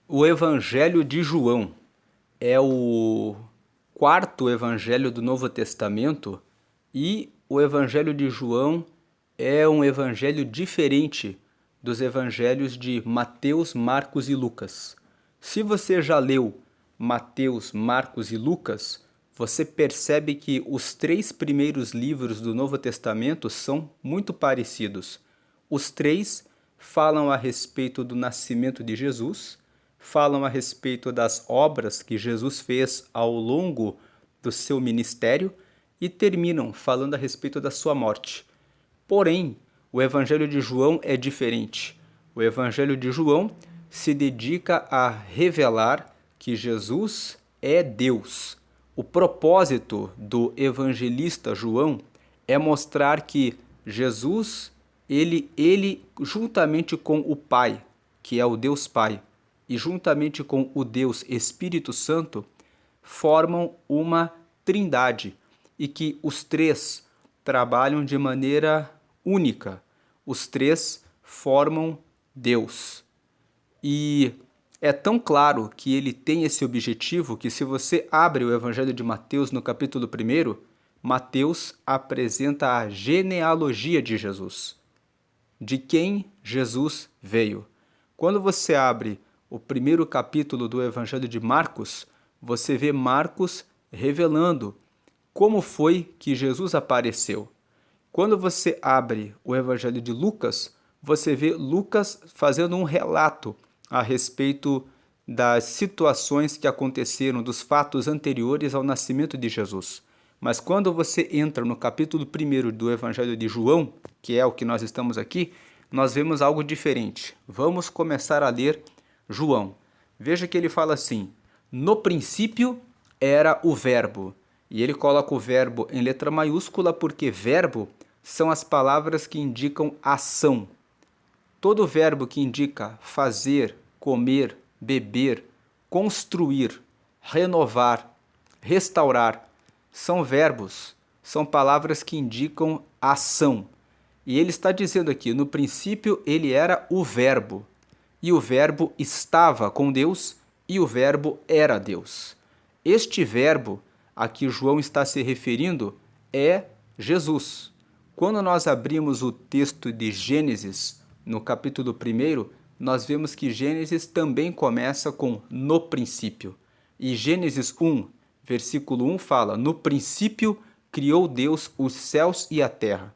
O Evangelho de João é o quarto evangelho do Novo Testamento e o Evangelho de João é um evangelho diferente dos evangelhos de Mateus, Marcos e Lucas. Se você já leu Mateus, Marcos e Lucas, você percebe que os três primeiros livros do Novo Testamento são muito parecidos. Os três falam a respeito do nascimento de Jesus, falam a respeito das obras que Jesus fez ao longo do seu ministério e terminam falando a respeito da sua morte. Porém, o Evangelho de João é diferente. O Evangelho de João se dedica a revelar que Jesus é Deus. O propósito do evangelista João é mostrar que Jesus, ele juntamente com o Pai, que é o Deus Pai, e juntamente com o Deus Espírito Santo, formam uma trindade e que os três trabalham de maneira única. Os três formam Deus. E é tão claro que ele tem esse objetivo que se você abre o Evangelho de Mateus no capítulo 1, Mateus apresenta a genealogia de Jesus, de quem Jesus veio. Quando você abre o primeiro capítulo do Evangelho de Marcos, você vê Marcos revelando como foi que Jesus apareceu. Quando você abre o Evangelho de Lucas, você vê Lucas fazendo um relato a respeito das situações que aconteceram, dos fatos anteriores ao nascimento de Jesus. Mas quando você entra no capítulo 1 do Evangelho de João, que é o que nós estamos aqui, nós vemos algo diferente. Vamos começar a ler João. Veja que ele fala assim: no princípio era o verbo. E ele coloca o verbo em letra maiúscula porque verbo são as palavras que indicam ação. Todo verbo que indica fazer, comer, beber, construir, renovar, restaurar, são verbos, são palavras que indicam ação. E ele está dizendo aqui, no princípio ele era o verbo, e o verbo estava com Deus, e o verbo era Deus. Este verbo a que João está se referindo é Jesus. Quando nós abrimos o texto de Gênesis, no capítulo 1, nós vemos que Gênesis também começa com no princípio. E Gênesis 1, versículo 1 fala: no princípio criou Deus os céus e a terra.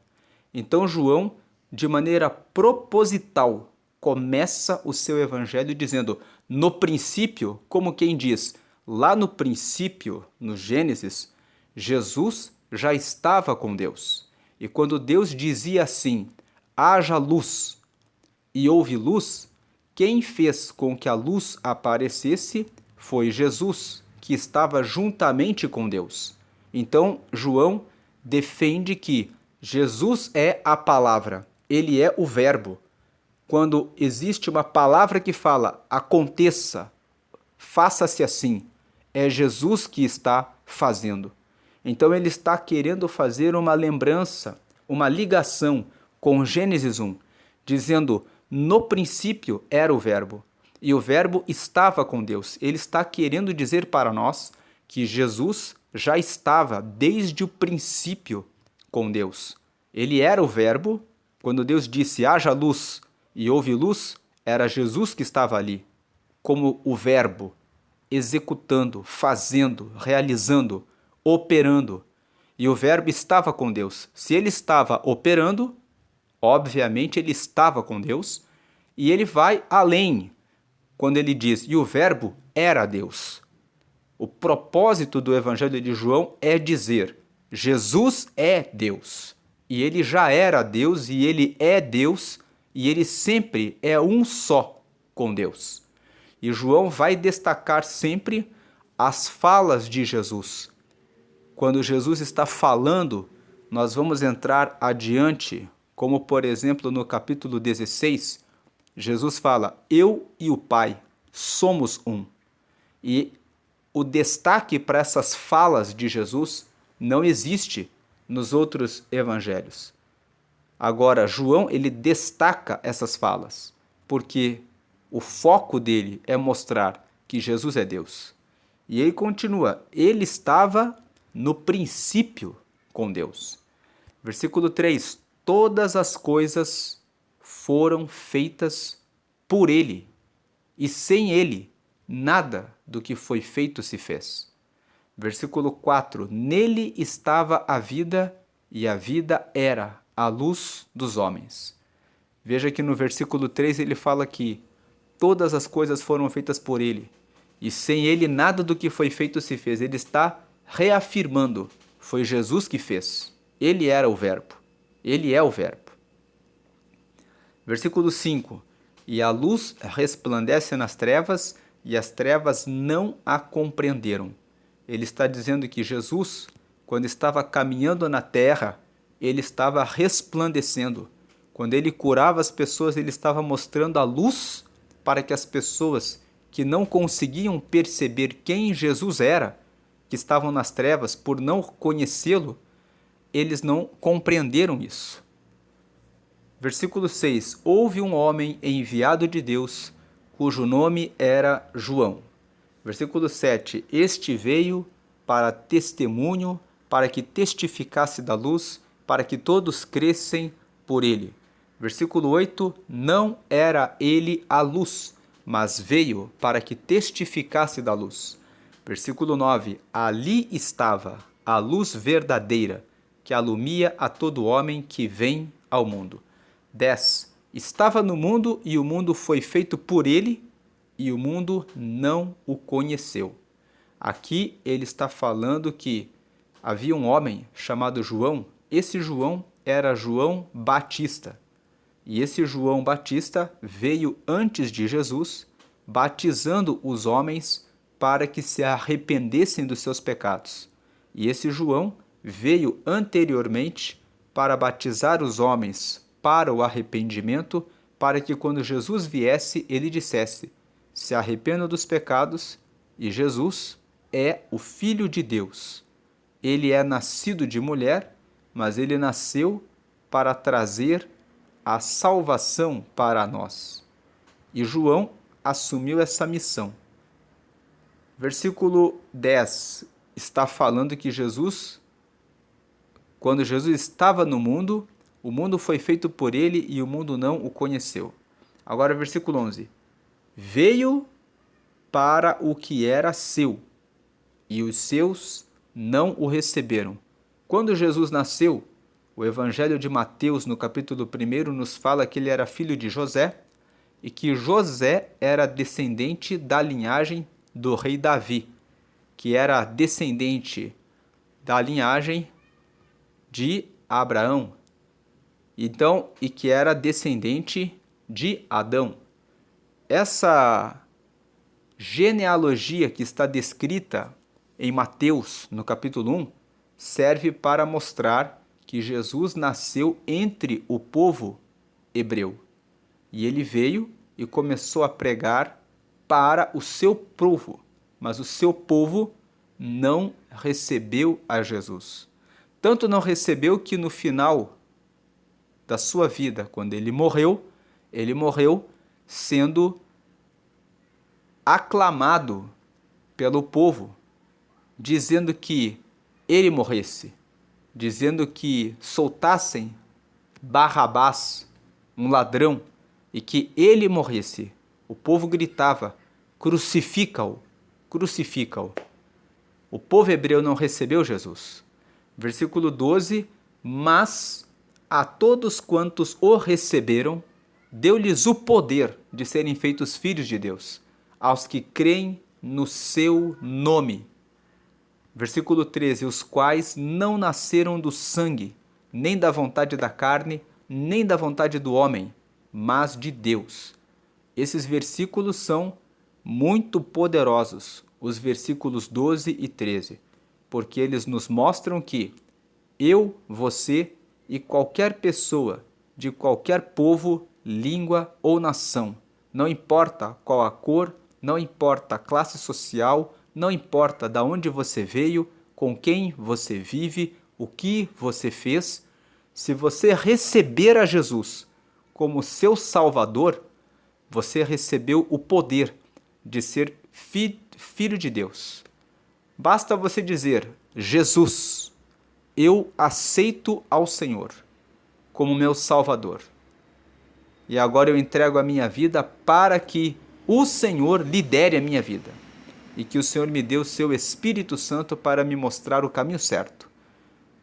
Então João, de maneira proposital, começa o seu evangelho dizendo: no princípio, como quem diz, lá no princípio, no Gênesis, Jesus já estava com Deus. E quando Deus dizia assim: haja luz, e houve luz, quem fez com que a luz aparecesse foi Jesus, que estava juntamente com Deus. Então, João defende que Jesus é a palavra, ele é o verbo. Quando existe uma palavra que fala aconteça, faça-se assim, é Jesus que está fazendo. Então ele está querendo fazer uma lembrança, uma ligação com Gênesis 1, dizendo: no princípio era o verbo, e o verbo estava com Deus. Ele está querendo dizer para nós que Jesus já estava desde o princípio com Deus. Ele era o verbo. Quando Deus disse haja luz e houve luz, era Jesus que estava ali, como o verbo, executando, fazendo, realizando, operando. E o verbo estava com Deus. Se ele estava operando, obviamente ele estava com Deus, e ele vai além, quando ele diz, e o verbo era Deus. O propósito do Evangelho de João é dizer, Jesus é Deus, e ele já era Deus, e ele é Deus, e ele sempre é um só com Deus. E João vai destacar sempre as falas de Jesus. Quando Jesus está falando, nós vamos entrar adiante, como por exemplo no capítulo 16, Jesus fala: eu e o Pai somos um. E o destaque para essas falas de Jesus não existe nos outros evangelhos. Agora, João, ele destaca essas falas, porque O foco dele é mostrar que Jesus é Deus. E ele continua, ele estava no princípio com Deus. Versículo 3, todas as coisas foram feitas por ele, e sem ele, nada do que foi feito se fez. Versículo 4, nele estava a vida, e a vida era a luz dos homens. Veja que no versículo 3 ele fala que todas as coisas foram feitas por ele, e sem ele nada do que foi feito se fez. Ele está reafirmando, foi Jesus que fez. Ele era o verbo. Ele é o verbo. Versículo 5. E a luz resplandece nas trevas, e as trevas não a compreenderam. Ele está dizendo que Jesus, quando estava caminhando na terra, ele estava resplandecendo. Quando ele curava as pessoas, ele estava mostrando a luz para que as pessoas que não conseguiam perceber quem Jesus era, que estavam nas trevas por não conhecê-lo, eles não compreenderam isso. Versículo 6. Houve um homem enviado de Deus, cujo nome era João. Versículo 7. Este veio para testemunho, para que testificasse da luz, para que todos crescem por ele. Versículo 8. Não era ele a luz, mas veio para que testificasse da luz. Versículo 9. Ali estava a luz verdadeira, que alumia a todo homem que vem ao mundo. 10. Estava no mundo, e o mundo foi feito por ele, e o mundo não o conheceu. Aqui ele está falando que havia um homem chamado João. Esse João era João Batista. E esse João Batista veio antes de Jesus, batizando os homens para que se arrependessem dos seus pecados. E esse João veio anteriormente para batizar os homens para o arrependimento, para que quando Jesus viesse, ele dissesse: se arrependam dos pecados, e Jesus é o Filho de Deus. Ele é nascido de mulher, mas ele nasceu para trazer a salvação para nós. E João assumiu essa missão. Versículo 10 está falando que Jesus, quando Jesus estava no mundo, o mundo foi feito por ele e o mundo não o conheceu. Agora, versículo 11. Veio para o que era seu, e os seus não o receberam. Quando Jesus nasceu, o Evangelho de Mateus, no capítulo 1, nos fala que ele era filho de José, e que José era descendente da linhagem do rei Davi, que era descendente da linhagem de Abraão, então, e que era descendente de Adão. Essa genealogia que está descrita em Mateus, no capítulo 1, serve para mostrar que Jesus nasceu entre o povo hebreu. E ele veio e começou a pregar para o seu povo, mas o seu povo não recebeu a Jesus. Tanto não recebeu que no final da sua vida, quando ele morreu sendo aclamado pelo povo, dizendo que ele morresse, dizendo que soltassem Barrabás, um ladrão, e que ele morresse. O povo gritava: crucifica-o, crucifica-o. O povo hebreu não recebeu Jesus. Versículo 12, mas a todos quantos o receberam, deu-lhes o poder de serem feitos filhos de Deus, aos que creem no seu nome. Versículo 13, os quais não nasceram do sangue, nem da vontade da carne, nem da vontade do homem, mas de Deus. Esses versículos são muito poderosos, os versículos 12 e 13, porque eles nos mostram que eu, você e qualquer pessoa de qualquer povo, língua ou nação, não importa qual a cor, não importa a classe social, não importa de onde você veio, com quem você vive, o que você fez, se você receber a Jesus como seu Salvador, você recebeu o poder de ser filho de Deus. Basta você dizer: Jesus, eu aceito ao Senhor como meu Salvador. E agora eu entrego a minha vida para que o Senhor lidere a minha vida. E que o Senhor me dê o seu Espírito Santo para me mostrar o caminho certo.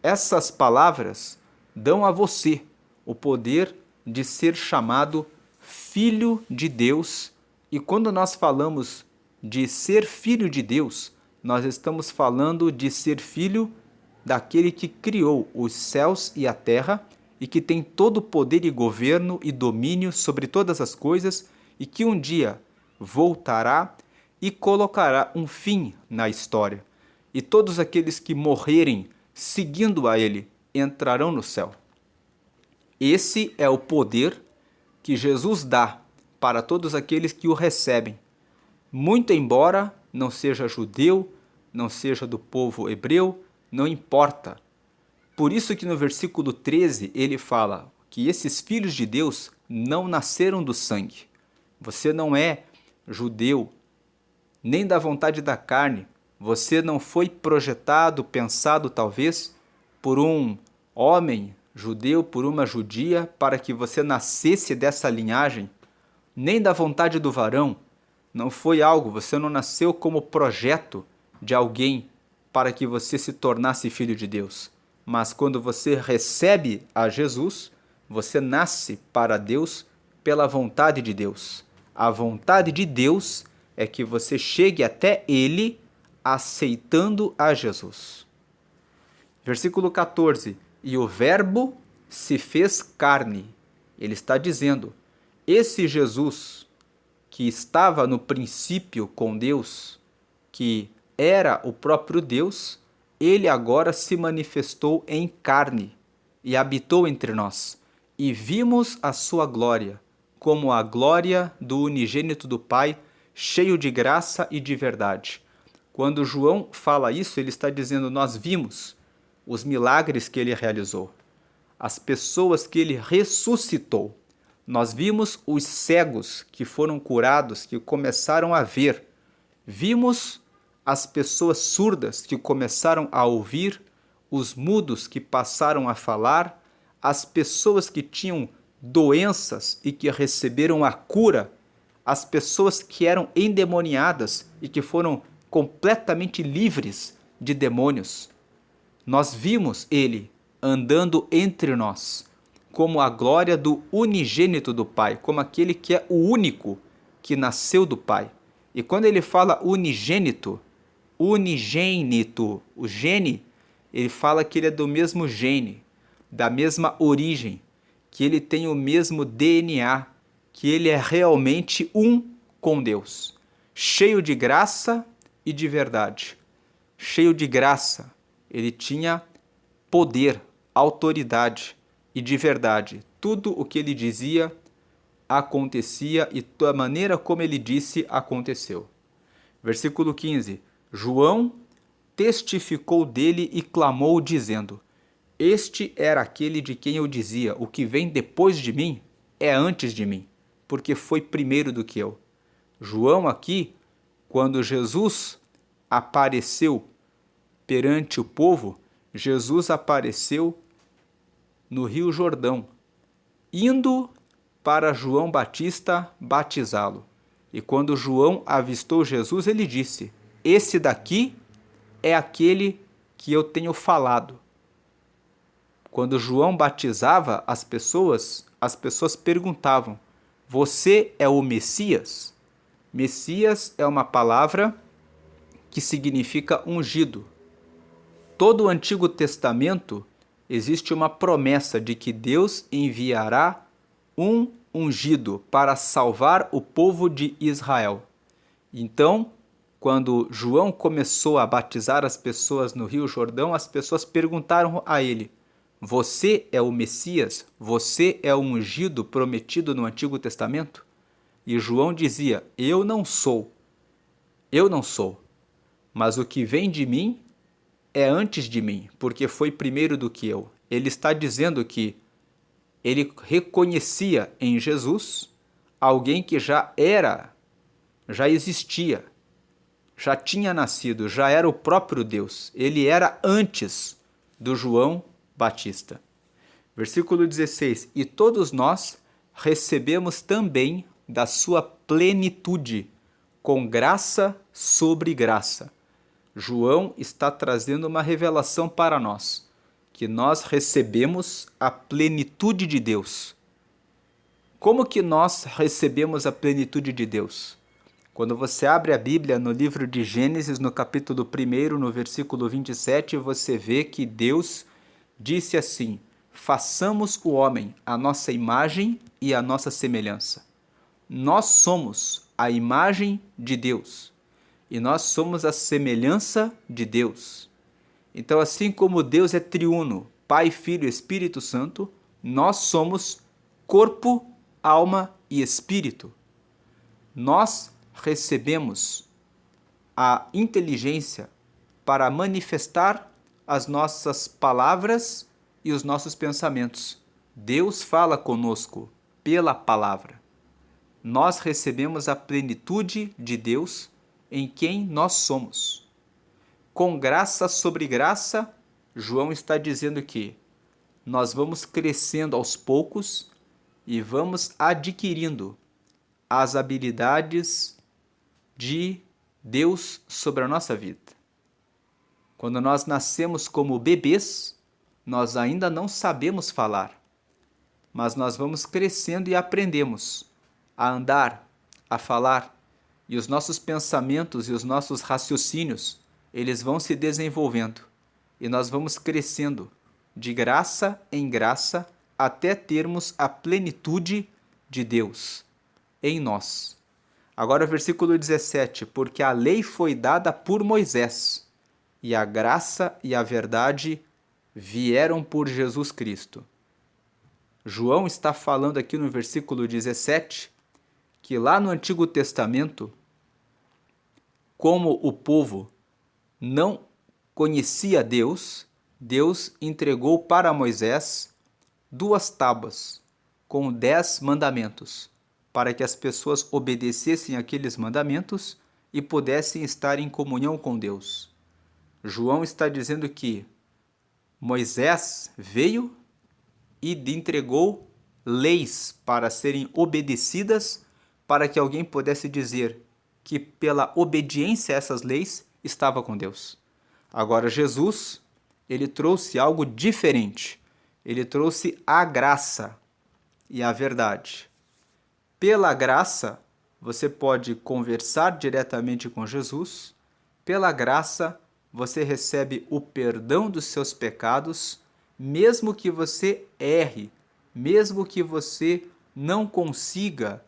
Essas palavras dão a você o poder de ser chamado filho de Deus. E quando nós falamos de ser filho de Deus, nós estamos falando de ser filho daquele que criou os céus e a terra e que tem todo o poder e governo e domínio sobre todas as coisas e que um dia voltará e colocará um fim na história. E todos aqueles que morrerem seguindo a Ele entrarão no céu. Esse é o poder que Jesus dá para todos aqueles que o recebem. Muito embora não seja judeu, não seja do povo hebreu, não importa. Por isso que no versículo 13 ele fala que esses filhos de Deus não nasceram do sangue. Você não é judeu, nem da vontade da carne. Você não foi projetado, pensado talvez, por um homem judeu, por uma judia, para que você nascesse dessa linhagem, nem da vontade do varão. Não foi algo, você não nasceu como projeto de alguém para que você se tornasse filho de Deus. Mas quando você recebe a Jesus, você nasce para Deus pela vontade de Deus. A vontade de Deus é que você chegue até Ele aceitando a Jesus. Versículo 14. E o Verbo se fez carne. Ele está dizendo, esse Jesus que estava no princípio com Deus, que era o próprio Deus, ele agora se manifestou em carne e habitou entre nós. E vimos a sua glória, como a glória do unigênito do Pai, cheio de graça e de verdade. Quando João fala isso, ele está dizendo, nós vimos os milagres que ele realizou, as pessoas que ele ressuscitou. Nós vimos os cegos que foram curados, que começaram a ver. Vimos as pessoas surdas que começaram a ouvir, os mudos que passaram a falar, as pessoas que tinham doenças e que receberam a cura, as pessoas que eram endemoniadas e que foram completamente livres de demônios. Nós vimos ele andando entre nós, como a glória do unigênito do Pai, como aquele que é o único que nasceu do Pai. E quando ele fala unigênito, o gene, ele fala que ele é do mesmo gene, da mesma origem, que ele tem o mesmo DNA, que ele é realmente um com Deus, cheio de graça e de verdade. Cheio de graça, ele tinha poder, autoridade e de verdade. Tudo o que ele dizia acontecia e da maneira como ele disse aconteceu. Versículo 15. João testificou dele e clamou dizendo, este era aquele de quem eu dizia, o que vem depois de mim é antes de mim, porque foi primeiro do que eu. João aqui, quando Jesus apareceu perante o povo, Jesus apareceu no Rio Jordão, indo para João Batista batizá-lo. E quando João avistou Jesus, ele disse, esse daqui é aquele que eu tenho falado. Quando João batizava as pessoas perguntavam, você é o Messias? Messias é uma palavra que significa ungido. Todo o Antigo Testamento existe uma promessa de que Deus enviará um ungido para salvar o povo de Israel. Então, quando João começou a batizar as pessoas no Rio Jordão, as pessoas perguntaram a ele, você é o Messias? Você é o ungido prometido no Antigo Testamento? E João dizia, eu não sou, mas o que vem de mim é antes de mim, porque foi primeiro do que eu. Ele está dizendo que ele reconhecia em Jesus alguém que já existia, já tinha nascido, já era o próprio Deus. Ele era antes do João Batista. Versículo 16: E todos nós recebemos também da sua plenitude, com graça sobre graça. João está trazendo uma revelação para nós, que nós recebemos a plenitude de Deus. Como que nós recebemos a plenitude de Deus? Quando você abre a Bíblia no livro de Gênesis, no capítulo 1, no versículo 27, você vê que Deus disse assim: façamos o homem à nossa imagem e à nossa semelhança. Nós somos a imagem de Deus e nós somos a semelhança de Deus. Então, assim como Deus é triuno, Pai, Filho e Espírito Santo, nós somos corpo, alma e espírito. Nós recebemos a inteligência para manifestar as nossas palavras e os nossos pensamentos. Deus fala conosco pela palavra. Nós recebemos a plenitude de Deus em quem nós somos. Com graça sobre graça, João está dizendo que nós vamos crescendo aos poucos e vamos adquirindo as habilidades de Deus sobre a nossa vida. Quando nós nascemos como bebês, nós ainda não sabemos falar, mas nós vamos crescendo e aprendemos a andar, a falar, e os nossos pensamentos e os nossos raciocínios, eles vão se desenvolvendo, e nós vamos crescendo de graça em graça até termos a plenitude de Deus em nós. Agora o versículo 17, porque a lei foi dada por Moisés, e a graça e a verdade vieram por Jesus Cristo. João está falando aqui no versículo 17, que lá no Antigo Testamento, como o povo não conhecia Deus, Deus entregou para Moisés 2 tábuas com 10 mandamentos, para que as pessoas obedecessem aqueles mandamentos e pudessem estar em comunhão com Deus. João está dizendo que Moisés veio e entregou leis para serem obedecidas, para que alguém pudesse dizer que pela obediência a essas leis estava com Deus. Agora Jesus, ele trouxe algo diferente. Ele trouxe a graça e a verdade. Pela graça, você pode conversar diretamente com Jesus. Pela graça, você recebe o perdão dos seus pecados, mesmo que você erre, mesmo que você não consiga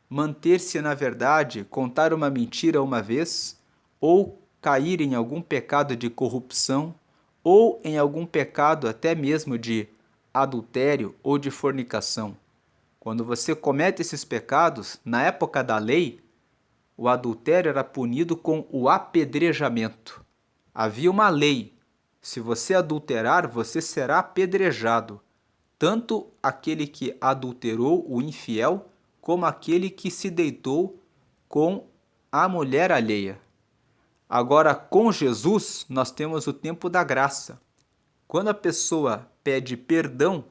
manter-se na verdade, contar uma mentira uma vez, ou cair em algum pecado de corrupção, ou em algum pecado até mesmo de adultério ou de fornicação. Quando você comete esses pecados, na época da lei, o adultério era punido com o apedrejamento. Havia uma lei: se você adulterar, você será apedrejado, tanto aquele que adulterou, o infiel, como aquele que se deitou com a mulher alheia. Agora, com Jesus, nós temos o tempo da graça. Quando a pessoa pede perdão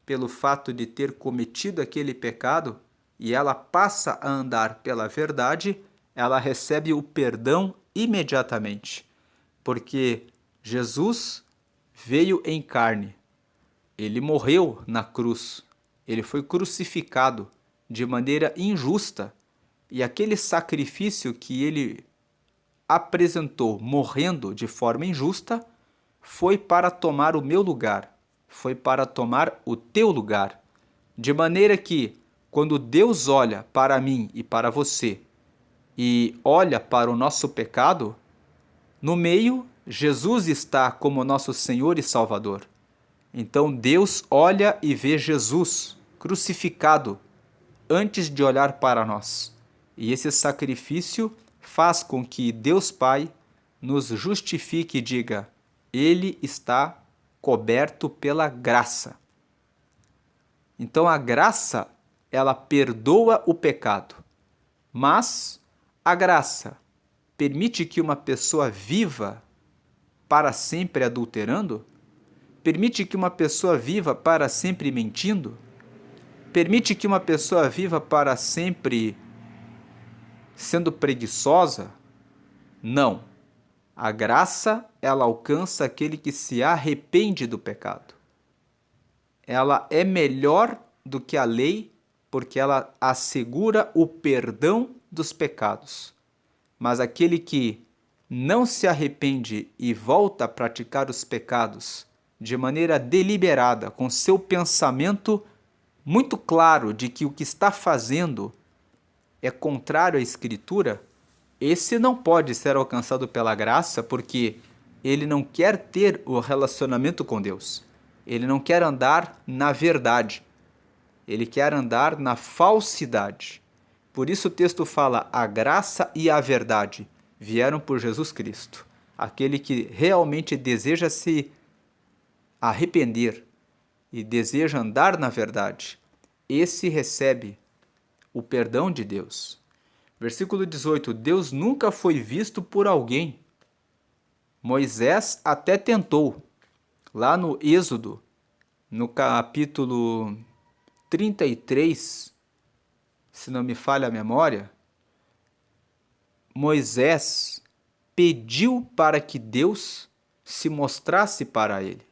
pelo fato de ter cometido aquele pecado e ela passa a andar pela verdade, ela recebe o perdão imediatamente, porque Jesus veio em carne, ele morreu na cruz, ele foi crucificado de maneira injusta, e aquele sacrifício que ele apresentou morrendo de forma injusta foi para tomar o meu lugar, foi para tomar o teu lugar, de maneira que quando Deus olha para mim e para você e olha para o nosso pecado, no meio Jesus está como nosso Senhor e Salvador. Então Deus olha e vê Jesus crucificado antes de olhar para nós. E esse sacrifício faz com que Deus Pai nos justifique e diga: Ele está coberto pela graça. Então a graça, ela perdoa o pecado. Mas a graça permite que uma pessoa viva para sempre adulterando? Permite que uma pessoa viva para sempre mentindo? Permite que uma pessoa viva para sempre sendo preguiçosa? Não. A graça, ela alcança aquele que se arrepende do pecado. Ela é melhor do que a lei porque ela assegura o perdão dos pecados. Mas aquele que não se arrepende e volta a praticar os pecados de maneira deliberada, com seu pensamento muito claro de que o que está fazendo é contrário à Escritura, esse não pode ser alcançado pela graça porque ele não quer ter o relacionamento com Deus. Ele não quer andar na verdade. Ele quer andar na falsidade. Por isso o texto fala: a graça e a verdade vieram por Jesus Cristo. Aquele que realmente deseja se arrepender e deseja andar na verdade, esse recebe o perdão de Deus. Versículo 18: Deus nunca foi visto por alguém. Moisés até tentou. Lá no Êxodo, no capítulo 33, se não me falha a memória, Moisés pediu para que Deus se mostrasse para ele.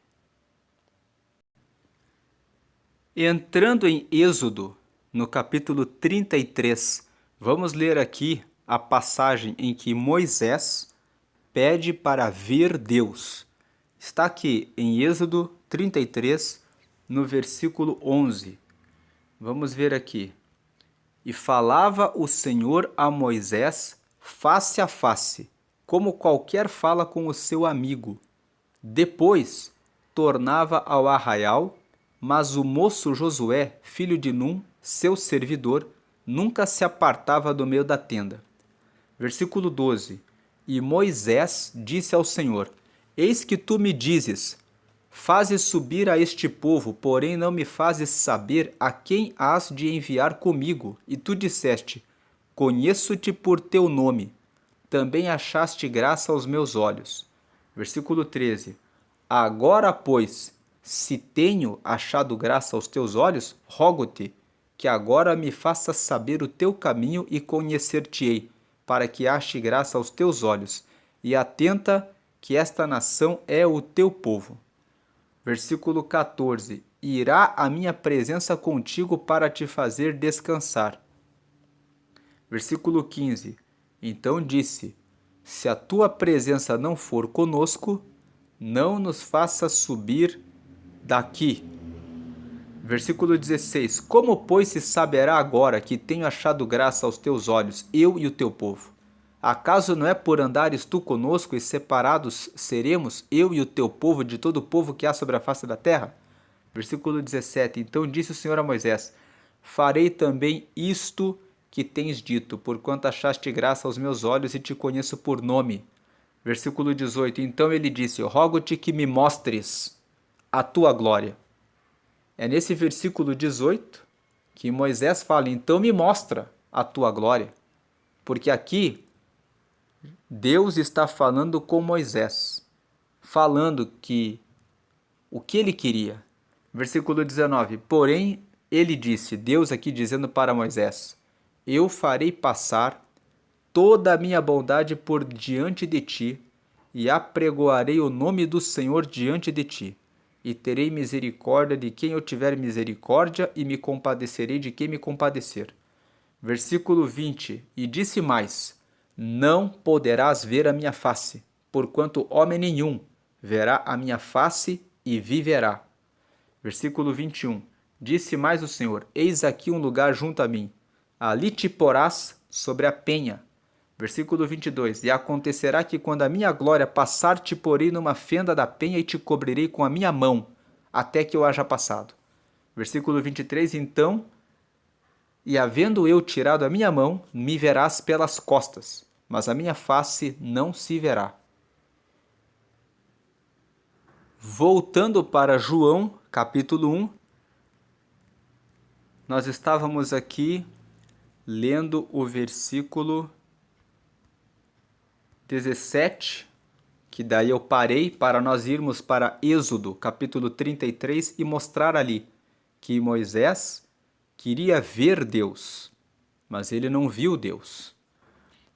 Entrando em Êxodo, no capítulo 33, vamos ler aqui a passagem em que Moisés pede para ver Deus. Está aqui em Êxodo 33, no versículo 11. Vamos ver aqui. E falava o Senhor a Moisés face a face, como qualquer fala com o seu amigo. Depois tornava ao arraial, mas o moço Josué, filho de Num, seu servidor, nunca se apartava do meio da tenda. Versículo 12. E Moisés disse ao Senhor: Eis que tu me dizes: fazes subir a este povo, porém não me fazes saber a quem hás de enviar comigo. E tu disseste: conheço-te por teu nome. Também achaste graça aos meus olhos. Versículo 13. Agora, pois, se tenho achado graça aos teus olhos, rogo-te que agora me faças saber o teu caminho e conhecer-te-ei, para que ache graça aos teus olhos, e atenta que esta nação é o teu povo. Versículo 14. Irá a minha presença contigo para te fazer descansar. Versículo 15. Então disse: se a tua presença não for conosco, não nos faças subir daqui. Versículo 16. Como, pois, se saberá agora que tenho achado graça aos teus olhos, eu e o teu povo? Acaso não é por andares tu conosco e separados seremos, eu e o teu povo, de todo o povo que há sobre a face da terra? Versículo 17. Então disse o Senhor a Moisés: farei também isto que tens dito, porquanto achaste graça aos meus olhos e te conheço por nome. Versículo 18. Então ele disse: rogo-te que me mostres a tua glória. É nesse versículo 18 que Moisés fala: então me mostra a tua glória. Porque aqui Deus está falando com Moisés, falando que o que ele queria. Versículo 19. Porém, ele disse, Deus aqui dizendo para Moisés: eu farei passar toda a minha bondade por diante de ti, e apregoarei o nome do Senhor diante de ti. E terei misericórdia de quem eu tiver misericórdia, e me compadecerei de quem me compadecer. Versículo 20. E disse mais: não poderás ver a minha face, porquanto homem nenhum verá a minha face e viverá. Versículo 21. Disse mais o Senhor: eis aqui um lugar junto a mim, ali te porás sobre a penha. Versículo 22. E acontecerá que quando a minha glória passar, te porei numa fenda da penha e te cobrirei com a minha mão, até que eu haja passado. Versículo 23. Então, e havendo eu tirado a minha mão, me verás pelas costas, mas a minha face não se verá. Voltando para João, capítulo 1, Nós estávamos aqui lendo o versículo 17, que daí eu parei para nós irmos para Êxodo, capítulo 33, e mostrar ali que Moisés queria ver Deus, mas ele não viu Deus.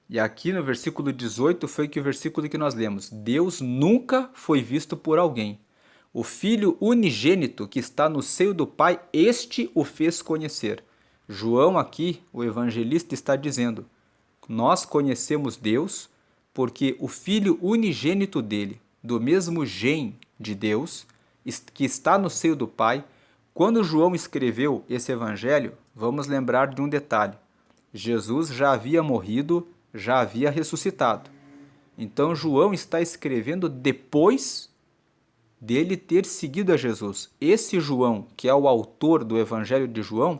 E aqui no versículo 18 foi que o versículo que nós lemos. Deus nunca foi visto por alguém. O Filho unigênito que está no seio do Pai, este o fez conhecer. João aqui, o evangelista, está dizendo: nós conhecemos Deus porque o Filho unigênito dele, do mesmo gen de Deus, que está no seio do Pai. Quando João escreveu esse evangelho, vamos lembrar de um detalhe. Jesus já havia morrido, já havia ressuscitado. Então João está escrevendo depois dele ter seguido a Jesus. Esse João, que é o autor do Evangelho de João,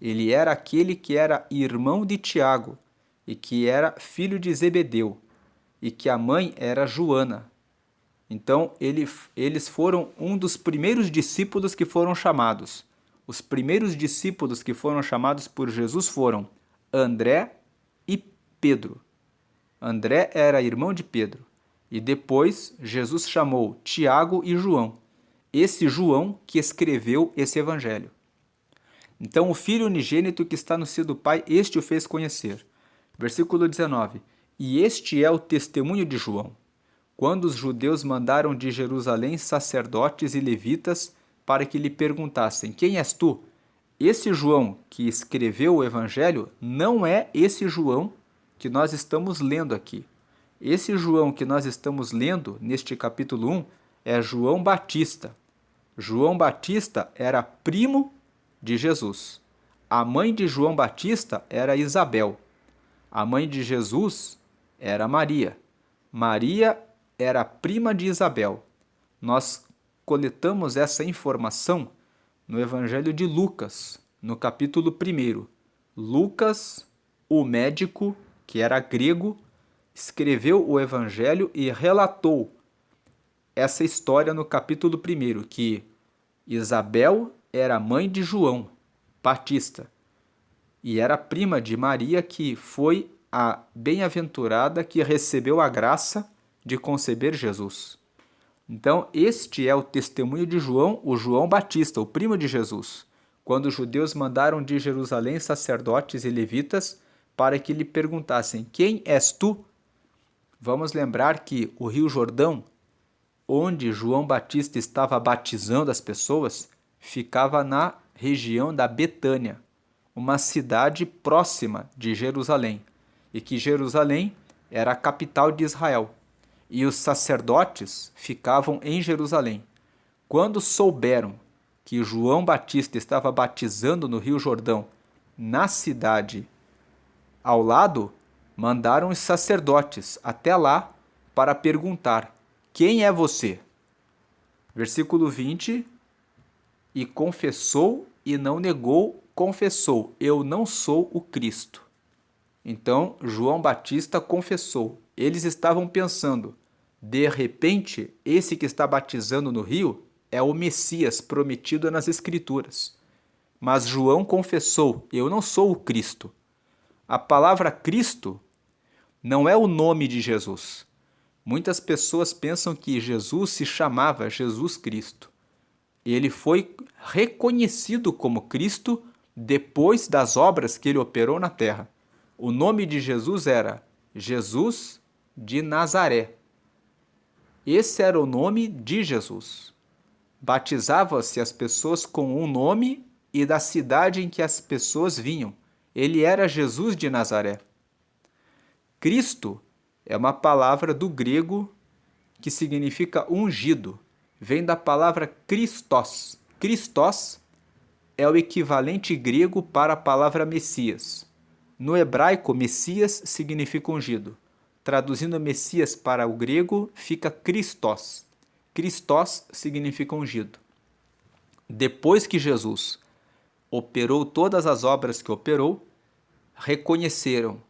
ele era aquele que era irmão de Tiago e que era filho de Zebedeu e que a mãe era Joana. Então eles foram um dos primeiros discípulos que foram chamados. Os primeiros discípulos que foram chamados por Jesus foram André e Pedro. André era irmão de Pedro. E depois Jesus chamou Tiago e João. Esse João que escreveu esse evangelho. Então o Filho unigênito que está no seio do Pai, este o fez conhecer. Versículo 19. E este é o testemunho de João, quando os judeus mandaram de Jerusalém sacerdotes e levitas para que lhe perguntassem: quem és tu? Esse João que escreveu o evangelho não é esse João que nós estamos lendo aqui. Esse João que nós estamos lendo neste capítulo 1 é João Batista. João Batista era primo de Jesus. A mãe de João Batista era Isabel. A mãe de Jesus era Maria. Maria era prima de Isabel. Nós coletamos essa informação no Evangelho de Lucas, no capítulo 1. Lucas, o médico, que era grego, escreveu o Evangelho e relatou essa história no capítulo 1, que Isabel era mãe de João Batista e era prima de Maria, que foi a bem-aventurada que recebeu a graça de conceber Jesus. Então, este é o testemunho de João, o João Batista, o primo de Jesus, quando os judeus mandaram de Jerusalém sacerdotes e levitas para que lhe perguntassem: quem és tu? Vamos lembrar que o Rio Jordão, onde João Batista estava batizando as pessoas, ficava na região da Betânia, uma cidade próxima de Jerusalém, e que Jerusalém era a capital de Israel. E os sacerdotes ficavam em Jerusalém. Quando souberam que João Batista estava batizando no Rio Jordão, na cidade ao lado, mandaram os sacerdotes até lá para perguntar: quem é você? Versículo 20: e confessou e não negou, confessou: eu não sou o Cristo. Então João Batista confessou. Eles estavam pensando: de repente, esse que está batizando no rio é o Messias prometido nas Escrituras. Mas João confessou: eu não sou o Cristo. A palavra Cristo não é o nome de Jesus. Muitas pessoas pensam que Jesus se chamava Jesus Cristo. Ele foi reconhecido como Cristo depois das obras que ele operou na terra. O nome de Jesus era Jesus de Nazaré. Esse era o nome de Jesus. Batizava-se as pessoas com um nome e da cidade em que as pessoas vinham. Ele era Jesus de Nazaré. Cristo é uma palavra do grego que significa ungido. Vem da palavra Christos. Christos é o equivalente grego para a palavra Messias. No hebraico, Messias significa ungido. Traduzindo Messias para o grego, fica Christos. Christos significa ungido. Depois que Jesus operou todas as obras que operou, reconheceram: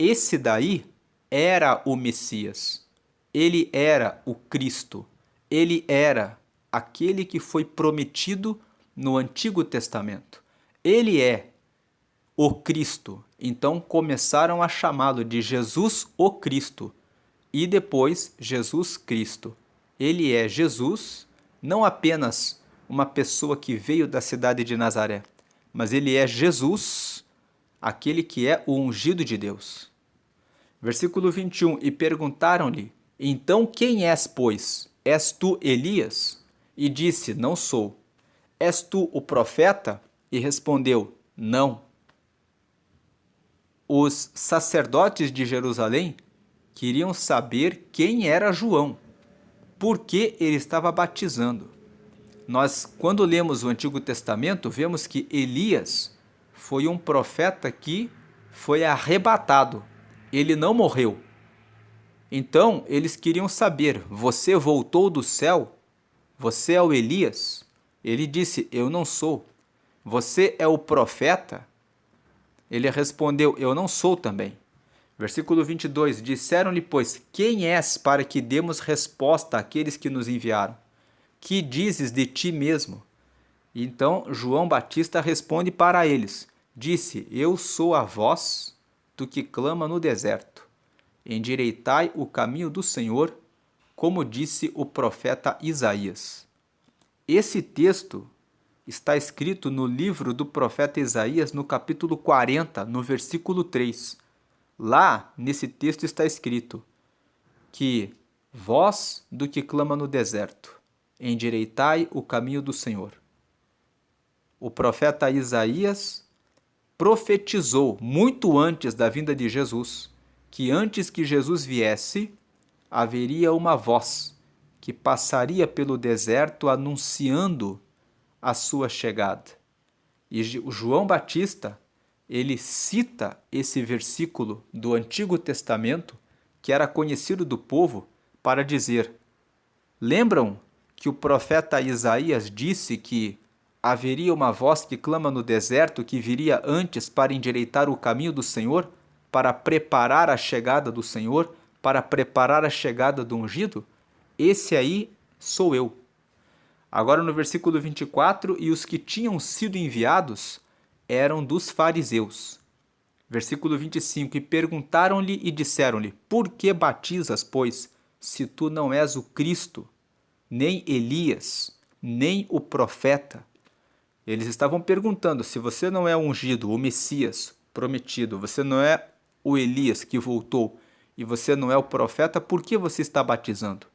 esse daí era o Messias. Ele era o Cristo. Ele era aquele que foi prometido no Antigo Testamento. ele é o Cristo. Então começaram a chamá-lo de Jesus o Cristo e depois Jesus Cristo. Ele é Jesus, não apenas uma pessoa que veio da cidade de Nazaré, mas ele é Jesus, aquele que é o ungido de Deus. Versículo 21, e perguntaram-lhe, então quem és, pois? És tu Elias? E disse, não sou. És tu o profeta? E respondeu, não. Os sacerdotes de Jerusalém queriam saber quem era João, por que ele estava batizando. Nós, quando lemos o Antigo Testamento, vemos que Elias foi um profeta que foi arrebatado. Ele não morreu. Então, eles queriam saber, você voltou do céu? Você é o Elias? Ele disse, eu não sou. Você é o profeta? Ele respondeu, eu não sou também. Versículo 22, disseram-lhe, pois, quem és para que demos resposta àqueles que nos enviaram? Que dizes de ti mesmo? Então João Batista responde para eles, disse, eu sou a voz do que clama no deserto. Endireitai o caminho do Senhor, como disse o profeta Isaías. Esse texto está escrito no livro do profeta Isaías, no capítulo 40, no versículo 3. Lá, nesse texto está escrito que voz do que clama no deserto, endireitai o caminho do Senhor. O profeta Isaías profetizou muito antes da vinda de Jesus que antes que Jesus viesse, haveria uma voz que passaria pelo deserto anunciando a sua chegada. E o João Batista, ele cita esse versículo do Antigo Testamento, que era conhecido do povo, para dizer: lembram que o profeta Isaías disse que haveria uma voz que clama no deserto que viria antes para endireitar o caminho do Senhor, para preparar a chegada do Senhor, para preparar a chegada do ungido? Esse aí sou eu. Agora no versículo 24, e os que tinham sido enviados eram dos fariseus. Versículo 25, e perguntaram-lhe e disseram-lhe, por que batizas, pois, se tu não és o Cristo, nem Elias, nem o profeta? Eles estavam perguntando, se você não é ungido, o Messias prometido, você não é o Elias que voltou, e você não é o profeta, por que você está batizando?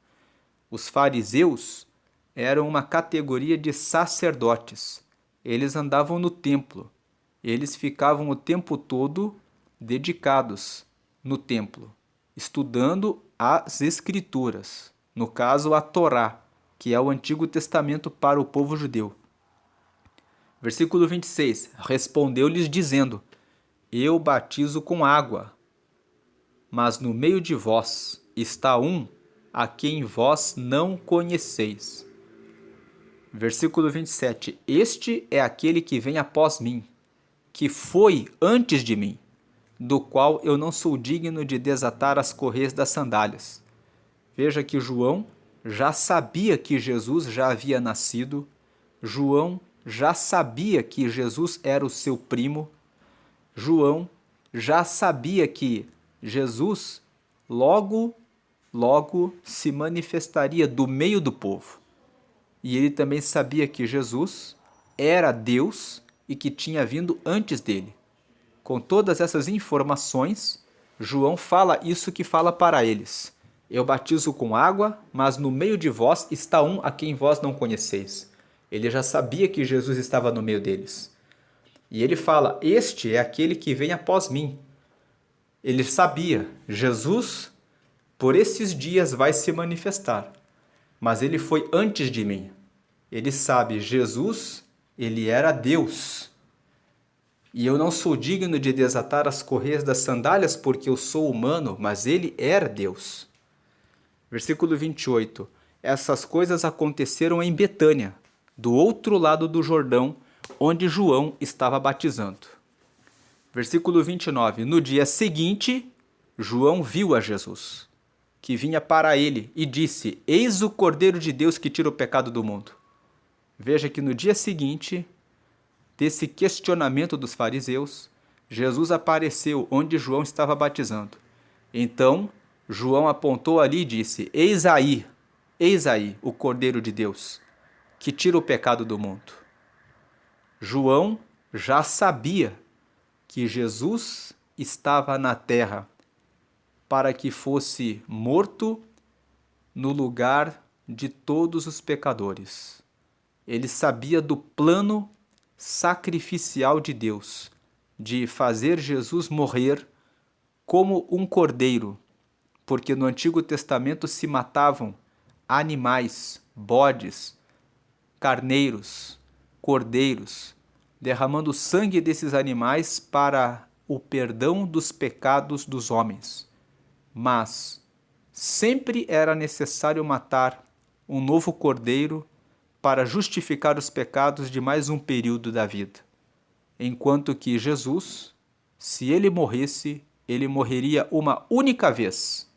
Os fariseus eram uma categoria de sacerdotes. Eles andavam no templo. Eles ficavam o tempo todo dedicados no templo, estudando as Escrituras, no caso a Torá, que é o Antigo Testamento para o povo judeu. Versículo 26, respondeu-lhes dizendo, eu batizo com água, mas no meio de vós está um a quem vós não conheceis. Versículo 27, este é aquele que vem após mim, que foi antes de mim, do qual eu não sou digno de desatar as correias das sandálias. Veja que João já sabia que Jesus já havia nascido, João já sabia que Jesus era o seu primo, João já sabia que Jesus logo se manifestaria do meio do povo. E ele também sabia que Jesus era Deus e que tinha vindo antes dele. Com todas essas informações, João fala isso que fala para eles. Eu batizo com água, mas no meio de vós está um a quem vós não conheceis. Ele já sabia que Jesus estava no meio deles. E ele fala, este é aquele que vem após mim. Ele sabia, Jesus, por esses dias vai se manifestar. Mas ele foi antes de mim. Ele sabe, Jesus, ele era Deus. E eu não sou digno de desatar as correias das sandálias porque eu sou humano, mas ele era Deus. Versículo 28. Essas coisas aconteceram em Betânia, do outro lado do Jordão, onde João estava batizando. Versículo 29. No dia seguinte, João viu a Jesus, que vinha para ele, e disse, eis o Cordeiro de Deus que tira o pecado do mundo. Veja que no dia seguinte, desse questionamento dos fariseus, Jesus apareceu onde João estava batizando. Então, João apontou ali e disse: eis aí, o Cordeiro de Deus, que tira o pecado do mundo. João já sabia que Jesus estava na terra para que fosse morto no lugar de todos os pecadores. Ele sabia do plano sacrificial de Deus, de fazer Jesus morrer como um cordeiro, porque no Antigo Testamento se matavam animais, bodes, carneiros, cordeiros, derramando o sangue desses animais para o perdão dos pecados dos homens. Mas sempre era necessário matar um novo cordeiro para justificar os pecados de mais um período da vida. Enquanto que Jesus, se ele morresse, ele morreria uma única vez.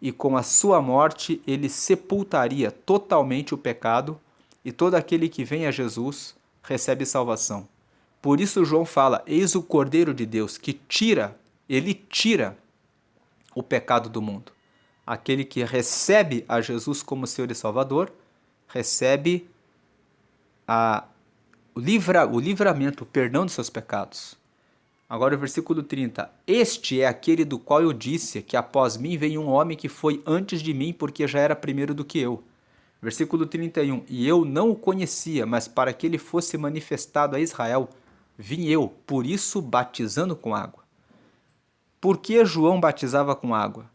E com a sua morte, ele sepultaria totalmente o pecado, e todo aquele que vem a Jesus recebe salvação. Por isso João fala: eis o Cordeiro de Deus que ele tira o pecado do mundo. Aquele que recebe a Jesus como Senhor e Salvador, recebe o livramento, o perdão dos seus pecados. Agora o versículo 30. Este é aquele do qual eu disse que após mim vem um homem que foi antes de mim, porque já era primeiro do que eu. Versículo 31. E eu não o conhecia, mas para que ele fosse manifestado a Israel, vim eu, por isso batizando com água. Por que João batizava com água?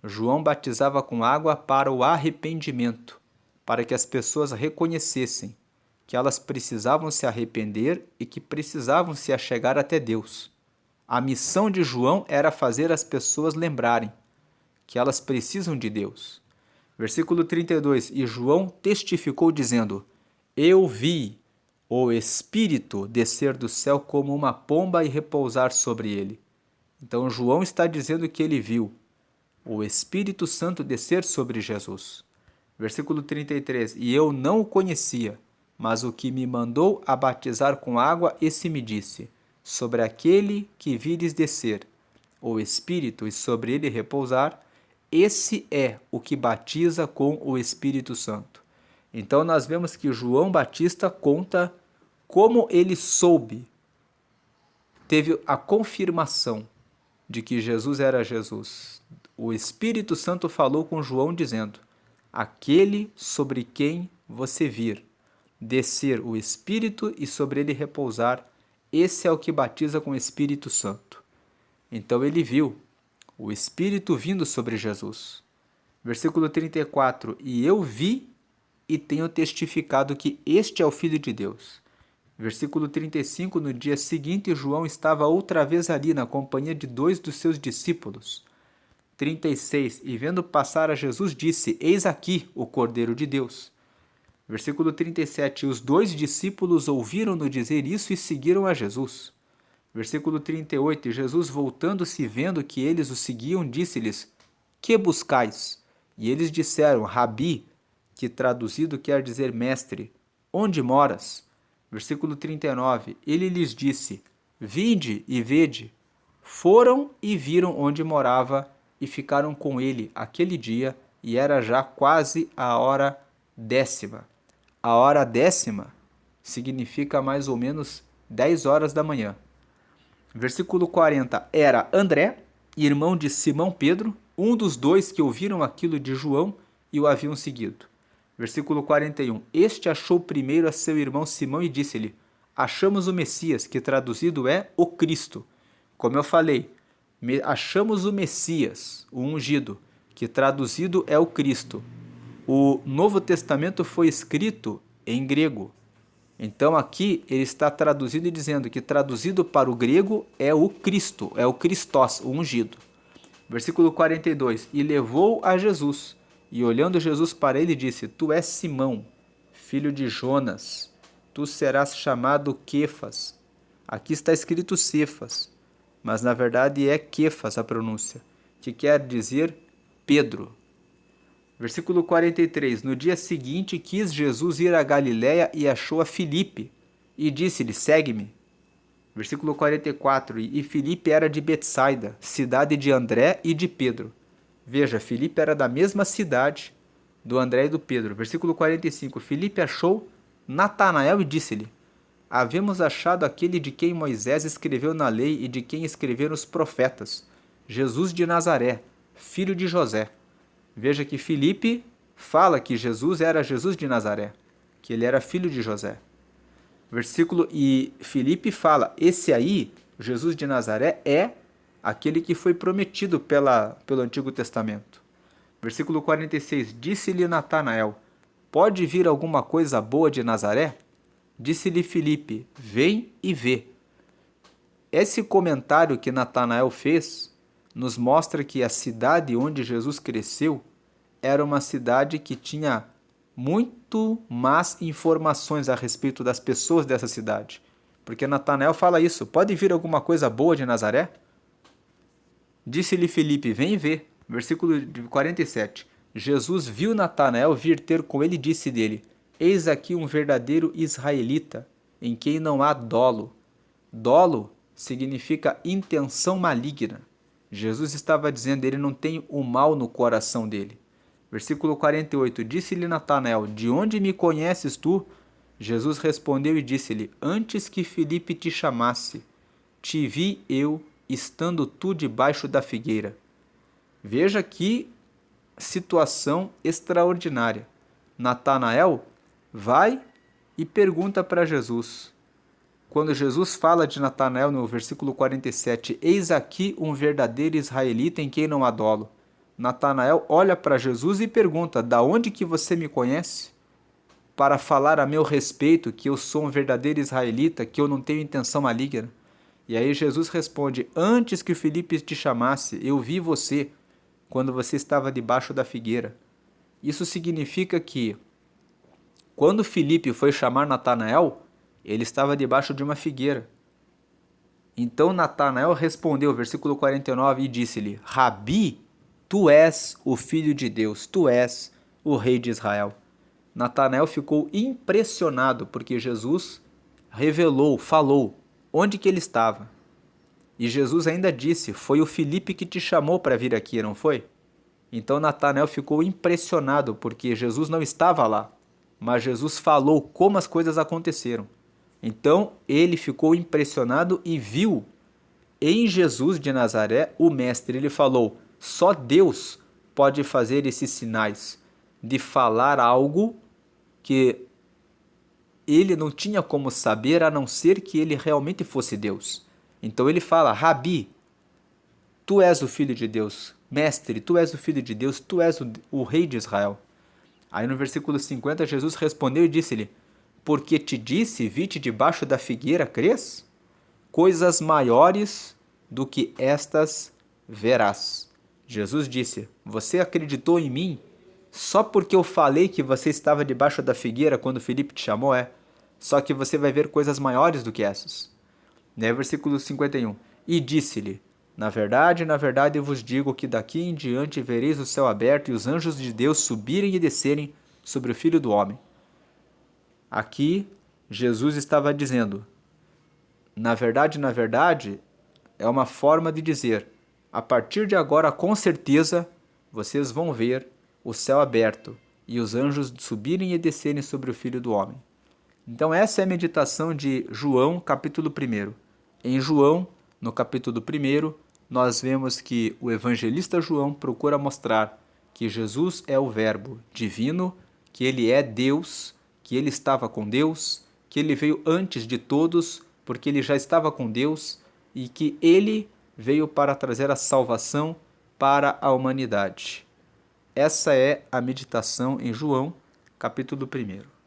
João batizava com água para o arrependimento, para que as pessoas reconhecessem que elas precisavam se arrepender e que precisavam se achegar até Deus. A missão de João era fazer as pessoas lembrarem que elas precisam de Deus. Versículo 32. E João testificou dizendo: eu vi o Espírito descer do céu como uma pomba e repousar sobre ele. Então João está dizendo que ele viu o Espírito Santo descer sobre Jesus. Versículo 33. E eu não o conhecia, mas o que me mandou a batizar com água, esse me disse: sobre aquele que vires descer o Espírito e sobre ele repousar, esse é o que batiza com o Espírito Santo. Então nós vemos que João Batista conta como ele teve a confirmação de que Jesus era Jesus. O Espírito Santo falou com João dizendo: aquele sobre quem você vir descer o Espírito e sobre ele repousar, esse é o que batiza com o Espírito Santo. Então ele viu o Espírito vindo sobre Jesus. Versículo 34. E eu vi e tenho testificado que este é o Filho de Deus. Versículo 35. No dia seguinte, João estava outra vez ali na companhia de 2 dos seus discípulos. 36. E vendo passar a Jesus, disse: eis aqui o Cordeiro de Deus. Versículo 37. Os 2 discípulos ouviram-no dizer isso e seguiram a Jesus. Versículo 38. E Jesus, voltando-se e vendo que eles o seguiam, disse-lhes: que buscais? E eles disseram: Rabi, que traduzido quer dizer mestre, onde moras? Versículo 39. Ele lhes disse: vinde e vede. Foram e viram onde morava e ficaram com ele aquele dia, e era já quase a hora 10ª. A hora 10ª significa mais ou menos 10 horas da manhã. Versículo 40. Era André, irmão de Simão Pedro, um dos 2 que ouviram aquilo de João e o haviam seguido. Versículo 41. Este achou primeiro a seu irmão Simão e disse-lhe: achamos o Messias, que traduzido é o Cristo. Como eu falei, achamos o Messias, o ungido, que traduzido é o Cristo. O Novo Testamento foi escrito em grego. Então aqui ele está traduzido e dizendo que traduzido para o grego é o Cristo, é o Christos, o ungido. Versículo 42. E levou a Jesus, e olhando Jesus para ele disse: tu és Simão, filho de Jonas, tu serás chamado Quefas. Aqui está escrito Cefas, mas na verdade é Quefas a pronúncia, que quer dizer Pedro. Versículo 43. No dia seguinte quis Jesus ir a Galiléia e achou a Filipe e disse-lhe, segue-me. Versículo 44, e Filipe era de Betsaida, cidade de André e de Pedro. Veja, Filipe era da mesma cidade do André e do Pedro. Versículo 45, Filipe achou Natanael e disse-lhe, havemos achado aquele de quem Moisés escreveu na lei e de quem escreveram os profetas, Jesus de Nazaré, filho de José. Veja que Filipe fala que Jesus era Jesus de Nazaré, que ele era filho de José. E Filipe fala, esse aí, Jesus de Nazaré, é aquele que foi prometido pelo Antigo Testamento. Versículo 46, disse-lhe Natanael, pode vir alguma coisa boa de Nazaré? Disse-lhe Filipe, vem e vê. Esse comentário que Natanael fez nos mostra que a cidade onde Jesus cresceu era uma cidade que tinha muito más informações a respeito das pessoas dessa cidade. Porque Natanael fala isso, pode vir alguma coisa boa de Nazaré? Disse-lhe Filipe, vem e vê. Versículo 47. Jesus viu Natanael vir ter com ele e disse dele, eis aqui um verdadeiro israelita, em quem não há dolo. Dolo significa intenção maligna. Jesus estava dizendo, ele não tem o mal no coração dele. Versículo 48, disse-lhe Natanael, de onde me conheces tu? Jesus respondeu e disse-lhe, antes que Filipe te chamasse, te vi eu, estando tu debaixo da figueira. Veja que situação extraordinária. Natanael vai e pergunta para Jesus. Quando Jesus fala de Natanael no versículo 47, eis aqui um verdadeiro israelita em quem não há dolo. Natanael olha para Jesus e pergunta, da onde que você me conhece? Para falar a meu respeito que eu sou um verdadeiro israelita, que eu não tenho intenção maligna. E aí Jesus responde, antes que Filipe te chamasse, eu vi você quando você estava debaixo da figueira. Isso significa que quando Filipe foi chamar Natanael, ele estava debaixo de uma figueira. Então Natanael respondeu, versículo 49, e disse-lhe, Rabi, tu és o Filho de Deus, tu és o Rei de Israel. Natanael ficou impressionado porque Jesus revelou, falou onde que ele estava. E Jesus ainda disse, foi o Filipe que te chamou para vir aqui, não foi? Então Natanael ficou impressionado porque Jesus não estava lá, mas Jesus falou como as coisas aconteceram. Então ele ficou impressionado e viu em Jesus de Nazaré o Mestre. Ele falou, só Deus pode fazer esses sinais de falar algo que ele não tinha como saber a não ser que ele realmente fosse Deus. Então ele fala, Rabi, tu és o Filho de Deus, Mestre, tu és o Filho de Deus, tu és o Rei de Israel. Aí no versículo 50 Jesus respondeu e disse-lhe, porque te disse, vi-te debaixo da figueira, crês? Coisas maiores do que estas verás. Jesus disse, você acreditou em mim só porque eu falei que você estava debaixo da figueira quando Filipe te chamou, Só que você vai ver coisas maiores do que essas. Versículo 51. E disse-lhe, na verdade, eu vos digo que daqui em diante vereis o céu aberto e os anjos de Deus subirem e descerem sobre o Filho do Homem. Aqui, Jesus estava dizendo, na verdade, é uma forma de dizer, a partir de agora, com certeza, vocês vão ver o céu aberto e os anjos subirem e descerem sobre o Filho do Homem. Então essa é a meditação de João, capítulo 1. Em João, no capítulo 1, nós vemos que o evangelista João procura mostrar que Jesus é o Verbo divino, que ele é Deus, que ele estava com Deus, que ele veio antes de todos, porque ele já estava com Deus, e que ele veio para trazer a salvação para a humanidade. Essa é a meditação em João, capítulo 1.